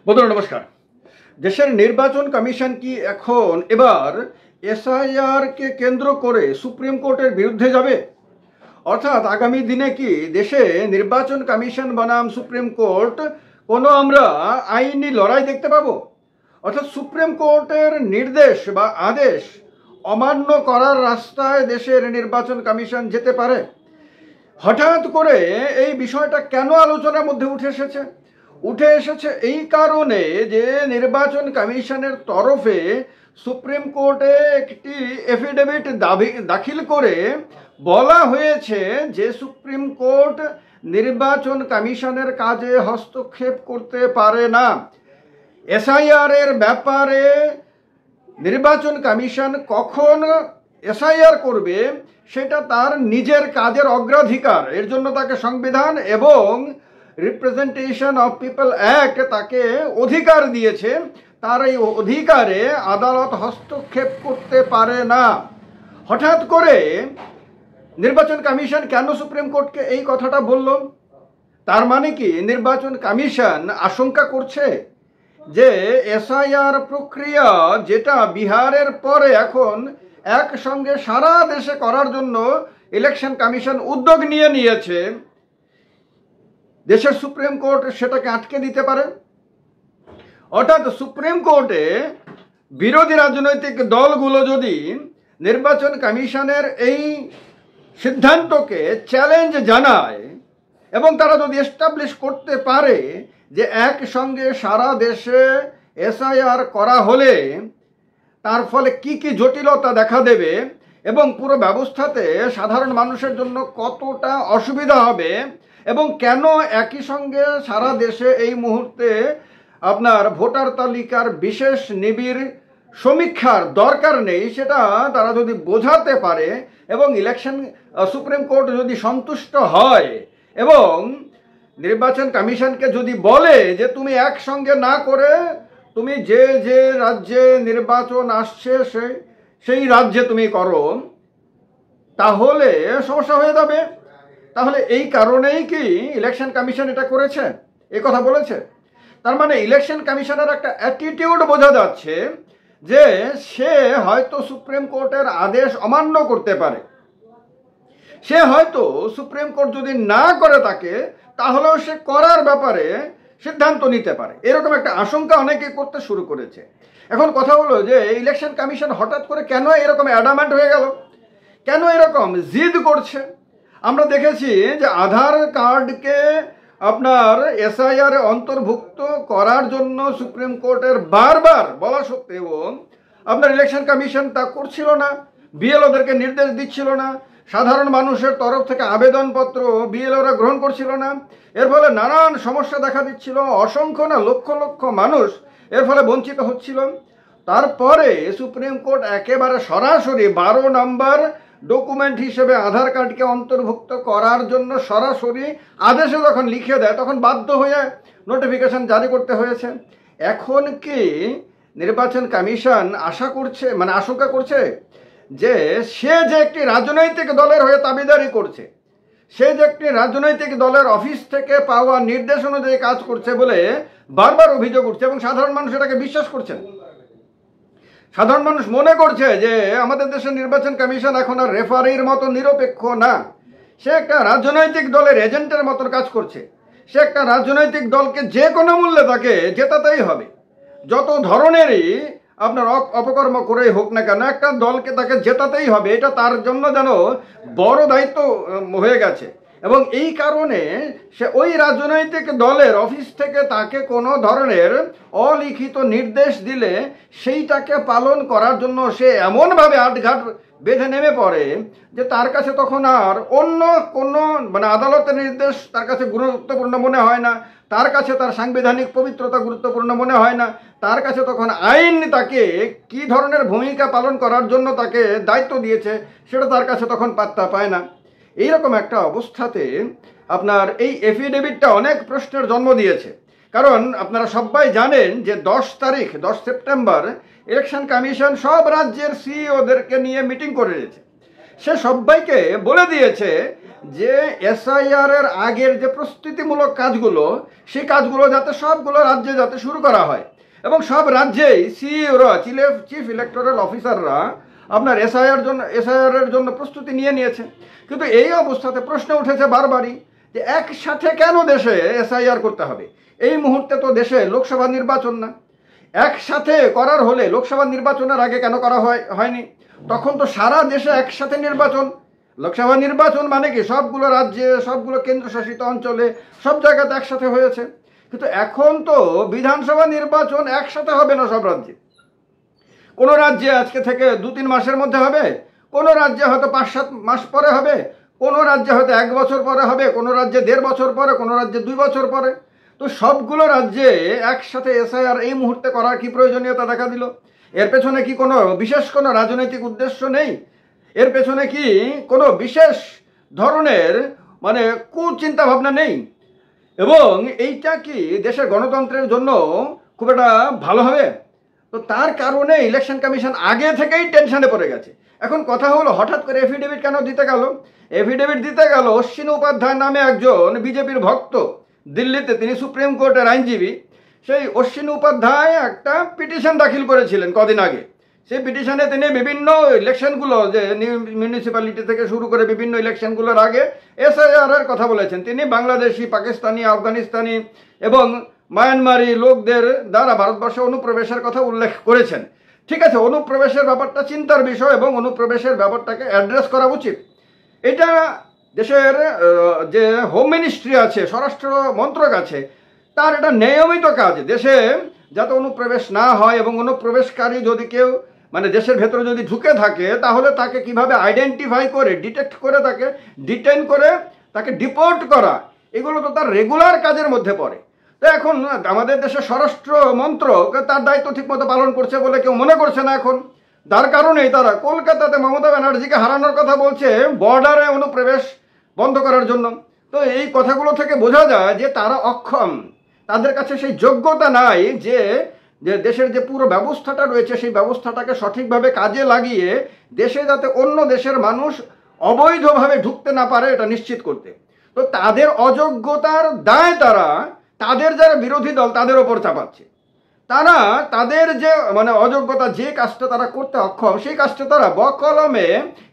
বন্ধুরা নমস্কার। দেশের নির্বাচন কমিশন কি এখন এবার এসআইআর কে কেন্দ্র করে সুপ্রিম কোর্টের বিরুদ্ধে যাবে? অর্থাৎ আগামী দিনে কি দেশে নির্বাচন কমিশন বনাম সুপ্রিম কোর্ট কোনো আমরা আইনি লড়াই দেখতে পাবো? অর্থাৎ সুপ্রিম কোর্টের নির্দেশ বা আদেশ অমান্য করার রাস্তায় দেশের নির্বাচন কমিশন যেতে পারে। হঠাৎ করে এই বিষয়টা কেন আলোচনার মধ্যে উঠে এসেছে এই কারণে যে নির্বাচন কমিশনের তরফে সুপ্রিম কোর্টে একটি এফিডেভিট দাখিল করে বলা হয়েছে যে সুপ্রিম কোর্ট নির্বাচন কমিশনের কাজে হস্তক্ষেপ করতে পারে না। এসআইআর এর ব্যাপারে নির্বাচন কমিশন কখন এসআইআর করবে সেটা তার নিজের কাজের অগ্রাধিকার। এর জন্য তাকে সংবিধান এবং রিপ্রেজেন্টেশন অফ পিপল অ্যাক্ট তাকে অধিকার দিয়েছে। তার এই অধিকারে আদালত হস্তক্ষেপ করতে পারে না। হঠাৎ করে নির্বাচন কমিশন কেন সুপ্রিম কোর্টকে এই কথাটা বলল? তার মানে কি নির্বাচন কমিশন আশঙ্কা করছে যে এসআইআর প্রক্রিয়া যেটা বিহারের পরে এখন একসঙ্গে সারা দেশে করার জন্য ইলেকশন কমিশন উদ্যোগ নিয়েছে, দেশের সুপ্রিম কোর্ট সেটাকে আটকে দিতে পারে। অর্থাৎ সুপ্রিম কোর্টে বিরোধী রাজনৈতিক দলগুলো যদি নির্বাচন কমিশনের এই সিদ্ধান্তকে চ্যালেঞ্জ জানায় এবং তারা যদি এস্টাবলিশ করতে পারে যে একসঙ্গে সারা দেশে এসআইআর করা হলে তার ফলে কি কি জটিলতা দেখা দেবে এবং পুরো ব্যবস্থাতে সাধারণ মানুষের জন্য কতটা অসুবিধা হবে এবং কেন একই সঙ্গে সারা দেশে এই মুহূর্তে আপনার ভোটার তালিকার বিশেষ নিবিড় সমীক্ষার দরকার নেই, সেটা তারা যদি বোঝাতে পারে এবং সুপ্রিম কোর্ট যদি সন্তুষ্ট হয় এবং নির্বাচন কমিশনকে যদি বলে যে তুমি একসঙ্গে না করে তুমি যে যে রাজ্যে নির্বাচন আসছে সেই রাজ্যে তুমি করো, তাহলে সমস্যা হয়ে যাবে। তাহলে এই কারণেই কি ইলেকশন কমিশন এটা করেছে, এ কথা বলেছে? তার মানে ইলেকশন কমিশনের একটা অ্যাটিটিউড বোঝা যাচ্ছে যে সে হয়তো সুপ্রিম কোর্টের আদেশ অমান্য করতে পারে, সে হয়তো সুপ্রিম কোর্ট যদি না করে থাকে তাহলেও সে করার ব্যাপারে সিদ্ধান্ত নিতে পারে, এরকম একটা আশঙ্কা অনেকে করতে শুরু করেছে। এখন কথা হলো যে ইলেকশন কমিশন হঠাৎ করে কেন এরকম অ্যাডামেন্ট হয়ে গেল, কেন এরকম জিদ করছে? আমরা দেখেছি যে আধার কার্ডকে আপনার এসআইআর অন্তর্ভুক্ত করার জন্য সুপ্রিম কোর্টের বারবার বলা সত্ত্বেও আপনার ইলেকশন কমিশন তা করছিল না, বিএলওদেরকে নির্দেশ দিচ্ছিল না, সাধারণ মানুষের তরফ থেকে আবেদনপত্র বিএলওরা গ্রহণ করছিল না। এর ফলে নানান সমস্যা দেখা দিচ্ছিল, অসংখ্য না লক্ষ লক্ষ মানুষ এর ফলে বঞ্চিত হচ্ছিল। তারপরে সুপ্রিম কোর্ট একেবারে সরাসরি 12 নম্বর ডকুমেন্ট হিসেবে আধার কার্ডকে অন্তর্ভুক্ত করার জন্য সরাসরি আদেশে যখন লিখে দেয় তখন বাধ্য হয়ে নোটিফিকেশন জারি করতে হয়েছে। এখন কি নির্বাচন কমিশন আশঙ্কা করছে যে সে যে একটি রাজনৈতিক দলের হয়ে দাবিদারি করছে, সে যে একটি রাজনৈতিক দলের অফিস থেকে পাওয়া নির্দেশ অনুযায়ী কাজ করছে বলে বারবার অভিযোগ উঠছে এবং সাধারণ মানুষ এটাকে বিশ্বাস করছেন। সাধারণ মানুষ মনে করছে যে আমাদের দেশের নির্বাচন কমিশন এখন আর রেফারির মতো নিরপেক্ষ না, সে একটা রাজনৈতিক দলের এজেন্টের মতন কাজ করছে। সে একটা রাজনৈতিক দলকে যে কোনো মূল্যে তাকে জেতাতেই হবে, যত ধরনেরই আপনার অপকর্ম করেই হোক না কেন একটা দলকে তাকে জেতাতেই হবে, এটা তার জন্য যেন বড় দায়িত্ব হয়ে গেছে। এবং এই কারণে সে ওই রাজনৈতিক দলের অফিস থেকে তাকে কোনো ধরনের অলিখিত নির্দেশ দিলে সেইটাকে পালন করার জন্য সে এমনভাবে আটঘাট বেঁধে নেমে পড়ে যে তার কাছে তখন আর অন্য কোনো আদালতের নির্দেশ তার কাছে গুরুত্বপূর্ণ মনে হয় না, তার কাছে তার সাংবিধানিক পবিত্রতা গুরুত্বপূর্ণ মনে হয় না, তার কাছে তখন আইন তাকে কি ধরনের ভূমিকা পালন করার জন্য তাকে দায়িত্ব দিয়েছে সেটা তার কাছে তখন পাত্তা পায় না। এইরকম একটা অবস্থাতে আপনার এই এফিডেভিটটা অনেক প্রশ্নের জন্ম দিয়েছে। কারণ আপনারা সবাই জানেন যে 10 সেপ্টেম্বর ইলেকশন কমিশন সব রাজ্যের সিইওদেরকে নিয়ে মিটিং করে নিয়েছে। সে সবাইকে বলে দিয়েছে যে এসআইআর এর আগের যে প্রস্তুতিমূলক কাজগুলো, সেই কাজগুলো যাতে সবগুলো রাজ্যে যাতে শুরু করা হয়, এবং সব রাজ্যেই সিইওরা, চিফ ইলেকটোরাল অফিসাররা আপনার এসআইআর এর জন্য প্রস্তুতি নিয়েছে। কিন্তু এই অবস্থাতে প্রশ্ন উঠেছে বারবারই যে একসাথে কেন দেশে এসআইআর করতে হবে? এই মুহূর্তে তো দেশে লোকসভা নির্বাচন না। একসাথে করার হলে লোকসভা নির্বাচনের আগে কেন করা হয়নি? তখন তো সারা দেশে একসাথে নির্বাচন। লোকসভা নির্বাচন মানে কি সবগুলো রাজ্যে, সবগুলো কেন্দ্রশাসিত অঞ্চলে, সব জায়গাতে একসাথে হয়েছে। কিন্তু এখন তো বিধানসভা নির্বাচন একসাথে হবে না সব রাজ্যে। কোনো রাজ্যে আজকে থেকে 2-3 মাসের মধ্যে হবে, কোনো রাজ্যে হয়তো 5-7 মাস পরে হবে, কোনো রাজ্যে হয়তো 1 বছর পরে হবে, কোনো রাজ্যে 1.5 বছর পরে, কোনো রাজ্যে 2 বছর পরে। তো সবগুলো রাজ্যে একসাথে এসআইআর এই মুহূর্তে করার কি প্রয়োজনীয়তা দেখা দিল? এর পেছনে কি কোনো বিশেষ কোনো রাজনৈতিক উদ্দেশ্য নেই? এর পেছনে কি কোনো বিশেষ ধরনের মানে কুচিন্তা ভাবনা নেই? এবং এইটা কি দেশের গণতন্ত্রের জন্য খুব একটা ভালো হবে? তো তার কারণে ইলেকশন কমিশন আগে থেকেই টেনশনে পড়ে গেছে। এখন কথা হলো, হঠাৎ করে এফিডেভিট কেন দিতে গেল? এফিডেভিট দিতে গেল অশ্বিনী উপাধ্যায় নামে একজন বিজেপির ভক্ত, দিল্লিতে, তিনি সুপ্রিম কোর্টের আইনজীবী। সেই অশ্বিনী উপাধ্যায় একটা পিটিশন দাখিল করেছিলেন কদিন আগে। সেই পিটিশনে তিনি বিভিন্ন ইলেকশনগুলো, যে মিউনিসিপ্যালিটি থেকে শুরু করে বিভিন্ন ইলেকশনগুলোর আগে এসআইআর এর কথা বলেছেন। তিনি বাংলাদেশি, পাকিস্তানি, আফগানিস্তানি এবং মায়ানমারি লোকদের দ্বারা ভারতবর্ষে অনুপ্রবেশের কথা উল্লেখ করেছেন। ঠিক আছে, অনুপ্রবেশের ব্যাপারটা চিন্তার বিষয় এবং অনুপ্রবেশের ব্যাপারটাকে অ্যাড্রেস করা উচিত। এটা দেশের যে হোম মিনিস্ট্রি আছে, স্বরাষ্ট্র মন্ত্রক আছে, তার এটা নিয়মিত কাজ। দেশে যাতে অনুপ্রবেশ না হয় এবং অনুপ্রবেশকারী যদি কেউ মানে দেশের ভেতরে যদি ঢুকে থাকে, তাহলে তাকে কিভাবে আইডেন্টিফাই করে, ডিটেক্ট করে, তাকে ডিটেইন করে, তাকে ডিপোর্ট করা, এগুলো তো তার রেগুলার কাজের মধ্যে পড়ে। তো এখন আমাদের দেশের স্বরাষ্ট্র মন্ত্রক তার দায়িত্ব ঠিকমতো পালন করছে বলে কেউ মনে করছে না এখন। তার কারণেই তারা কলকাতাতে মমতা ব্যানার্জিকে হারানোর কথা বলছে বর্ডারে অনুপ্রবেশ বন্ধ করার জন্য। তো এই কথাগুলো থেকে বোঝা যায় যে তারা অক্ষম, তাদের কাছে সেই যোগ্যতা নাই যে দেশের যে পুরো ব্যবস্থাটা রয়েছে সেই ব্যবস্থাটাকে সঠিকভাবে কাজে লাগিয়ে দেশে যাতে অন্য দেশের মানুষ অবৈধভাবে ঢুকতে না পারে এটা নিশ্চিত করতে। তো তাদের অযোগ্যতার দায় তারা তাদের যারা বিরোধী দল তাদের ওপর চাপাচ্ছে। তারা তাদের যে মানে অযোগ্যতা, যে কাজটা তারা করতে অক্ষম, সেই কাজটা তারা বকলমে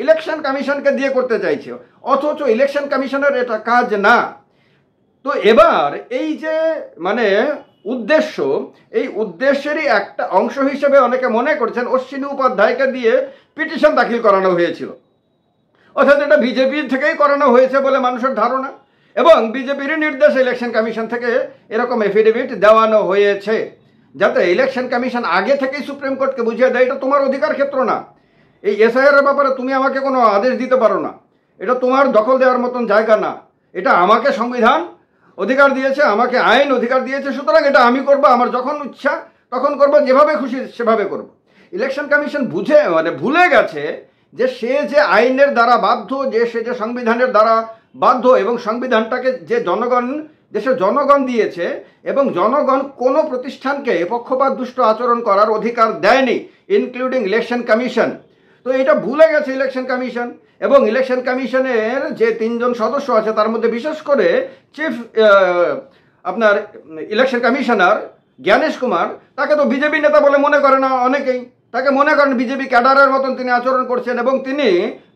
ইলেকশন কমিশনকে দিয়ে করতে চাইছে, অথচ ইলেকশন কমিশনের এটা কাজ না। তো এবার এই যে মানে উদ্দেশ্য, এই উদ্দেশ্যেরই একটা অংশ হিসেবে অনেকে মনে করছেন অশ্বিনী উপাধ্যায়কে দিয়ে পিটিশন দাখিল করানো হয়েছিল, অর্থাৎ এটা বিজেপি থেকেই করানো হয়েছে বলে মানুষের ধারণা, এবং বিজেপির নির্দেশে ইলেকশন কমিশন থেকে এরকম এফিডেভিট দেওয়ানো হয়েছে, যাতে ইলেকশন কমিশন আগে থেকেই সুপ্রিম কোর্টকে বুঝিয়ে দেয় এটা তোমার অধিকার ক্ষেত্র না, এই এসআইআর এর ব্যাপারে তুমি আমাকে কোনো আদেশ দিতে পারো না, এটা তোমার দখল দেওয়ার মতন জায়গা না, এটা আমাকে সংবিধান অধিকার দিয়েছে, আমাকে আইন অধিকার দিয়েছে, সুতরাং এটা আমি করবো, আমার যখন ইচ্ছা তখন করবো, যেভাবে খুশি সেভাবে করবো। ইলেকশন কমিশন ভুলে গেছে যে সে যে আইনের দ্বারা বাধ্য, সে যে সংবিধানের দ্বারা বাধ্য, এবং সংবিধানটাকে যে দেশের জনগণ দিয়েছে, এবং জনগণ কোনো প্রতিষ্ঠানকে পক্ষপাত দুষ্ট আচরণ করার অধিকার দেয়নি, ইনক্লুডিং ইলেকশন কমিশন। তো এটা ভুলে গেছে ইলেকশন কমিশন, এবং ইলেকশন কমিশনের যে 3 জন সদস্য আছে তার মধ্যে বিশেষ করে চিফ আপনার ইলেকশন কমিশনার জ্ঞানেশ কুমার, তাকে তো বিজেপি নেতা বলে মনে করে না অনেকেই, তাকে মনে করেন বিজেপি ক্যাডারের মতন তিনি আচরণ করছেন, এবং তিনি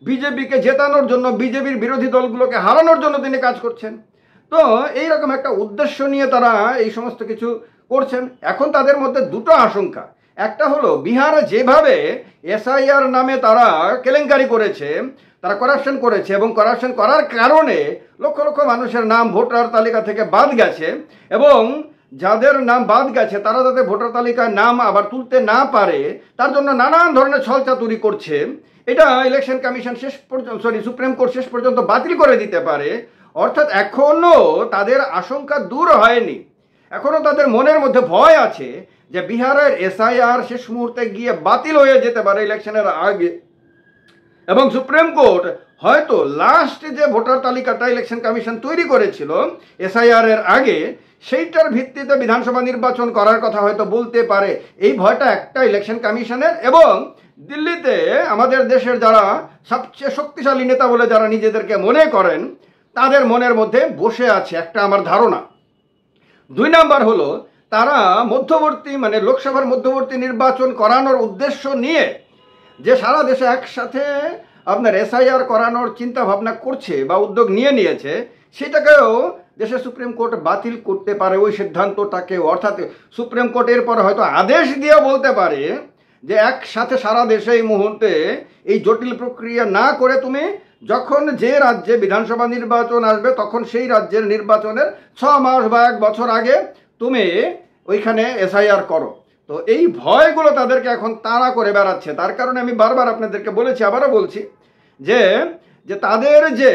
বিজেপিকে জেতানোর জন্য, বিজেপির বিরোধী দলগুলোকে হারানোর জন্য তিনি কাজ করছেন। তো এইরকম একটা উদ্দেশ্য নিয়ে তারা এই সমস্ত কিছু করছেন। এখন তাদের মধ্যে দুটো আশঙ্কা, একটা হলো বিহারে যেভাবে এসআইআর নামে তারা কেলেঙ্কারি করেছে, তারা করাপশন করেছে, এবং করাপশন করার কারণে লক্ষ লক্ষ মানুষের নাম ভোটার তালিকা থেকে বাদ গেছে, এবং যাদের নাম বাদ গেছে তারা যাতে ভোটার তালিকায় নাম আবার তুলতে না পারে তার জন্য নানান ধরনের ছলচাতুরি করছে। এটা ইলেকশন কমিশন সুপ্রিম কোর্ট শেষ পর্যন্ত বাতিল করে দিতে পারে। অর্থাৎ এখনো তাদের আশঙ্কা দূর হয়নি, এখনো তাদের মনের মধ্যে ভয় আছে যে বিহারের এসআইআর শেষ মুহূর্তে গিয়ে বাতিল হয়ে যেতে পারে ইলেকশনের আগে, এবং সুপ্রিম কোর্ট হয়তো লাস্ট যে ভোটার তালিকাটা ইলেকশন কমিশন তৈরি করেছিল এসআইআর এর আগে, সেইটার ভিত্তিতে বিধানসভা নির্বাচন করার কথা হয়তো বলতে পারে। এই ভয়টা একটা ইলেকশন কমিশনের, এবং দিল্লিতে আমাদের দেশের যারা সবচেয়ে শক্তিশালী নেতা বলে যারা নিজেদেরকে মনে করেন তাদের মনের মধ্যে বসে আছে একটা আমার ধারণা। 2 নাম্বার হলো তারা মধ্যবর্তী মানে লোকসভার মধ্যবর্তী নির্বাচন করানোর উদ্দেশ্য নিয়ে যে সারা দেশে একসাথে আপনার SIR করানোর চিন্তা ভাবনা করছে বা উদ্যোগ নিয়েছে, সেটাকেও দেশের সুপ্রিম কোর্ট বাতিল করতে পারে ওই সিদ্ধান্তটাকে। অর্থাৎ সুপ্রিম কোর্ট এরপরে হয়তো আদেশ দিয়ে বলতে পারে যে একসাথে সারা দেশে এই মুহূর্তে এই জটিল প্রক্রিয়া না করে তুমি যখন যে রাজ্যে বিধানসভা নির্বাচন আসবে তখন সেই রাজ্যের নির্বাচনের 6 মাস বা 1 বছর আগে তুমি ওইখানে SIR করো। তো এই ভয়গুলো তাদেরকে এখন তাড়া করে বেড়াচ্ছে। তার কারণে আমি বারবার আপনাদেরকে বলেছি, আবারও বলছি যে তাদের যে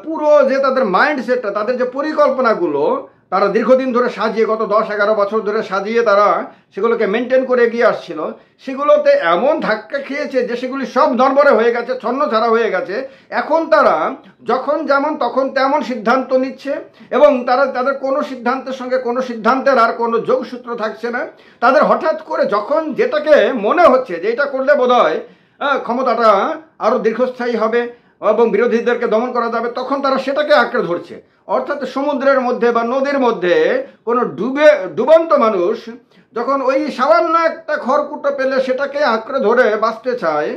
পুরো যে তাদের মাইন্ডসেটটা, তাদের যে পরিকল্পনাগুলো তারা দীর্ঘদিন ধরে সাজিয়ে, গত 10-11 বছর ধরে সাজিয়ে তারা সেগুলোকে মেনটেন করে এগিয়ে আসছিল, সেগুলোতে এমন ধাক্কা খেয়েছে যে সেগুলি সব নড়বড়ে হয়ে গেছে, ছন্নছাড়া হয়ে গেছে। এখন তারা যখন যেমন তখন তেমন সিদ্ধান্ত নিচ্ছে এবং তাদের কোনো সিদ্ধান্তের সঙ্গে কোনো সিদ্ধান্তের আর কোনো যোগসূত্র থাকছে না। তাদের হঠাৎ করে যখন যেটাকে মনে হচ্ছে যে এটা করলে বোধহয় ক্ষমতাটা আরও দীর্ঘস্থায়ী হবে এবং বিরোধীদেরকে দমন করা যাবে, তখন তারা সেটাকে আঁকড়ে ধরছে। অর্থাৎ সমুদ্রের মধ্যে বা নদীর মধ্যে কোনো ডুবন্ত মানুষ যখন ওই সামান্য একটা খড়কুটো পেলে সেটাকে আঁকড়ে ধরে বাঁচতে চায়,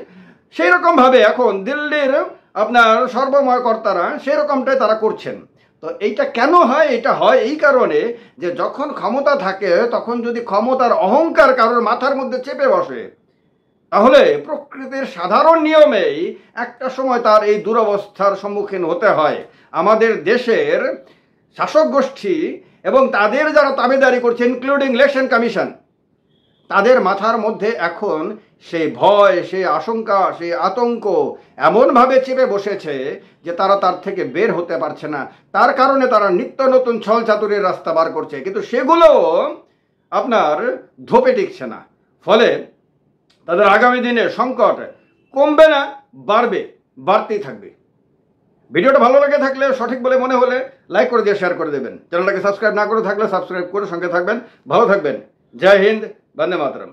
সেই রকমভাবে এখন দিল্লির আপনার সর্বময় কর্তারা সেই রকমটাই তারা করছেন। তো এইটা কেন হয়? এটা হয় এই কারণে যে যখন ক্ষমতা থাকে তখন যদি ক্ষমতার অহংকার কারোর মাথার মধ্যে চেপে বসে, তাহলে প্রকৃতির সাধারণ নিয়মেই একটা সময় তার এই দুরবস্থার সম্মুখীন হতে হয়। আমাদের দেশের শাসক গোষ্ঠী এবং তাদের যারা তাবেদারি করছে, ইনক্লুডিং ইলেকশন কমিশন, তাদের মাথার মধ্যে এখন সেই ভয়, সেই আশঙ্কা, সেই আতঙ্ক এমনভাবে চেপে বসেছে যে তারা তার থেকে বের হতে পারছে না। তার কারণে তারা নিত্য নতুন ছল চাতুরির রাস্তা বার করছে, কিন্তু সেগুলো আপনার ধোপে টিকছে না। ফলে তাদের আগামী দিনে সংকট কমবে না, বাড়তেই থাকবে। ভিডিওটা ভালো লাগে থাকলে, সঠিক বলে মনে হলে লাইক করে দিয়ে শেয়ার করে দেবেন। চ্যানেলটাকে সাবস্ক্রাইব না করে থাকলে সাবস্ক্রাইব করে সঙ্গে থাকবেন। ভালো থাকবেন। জয় হিন্দ, বন্দে মাতরম।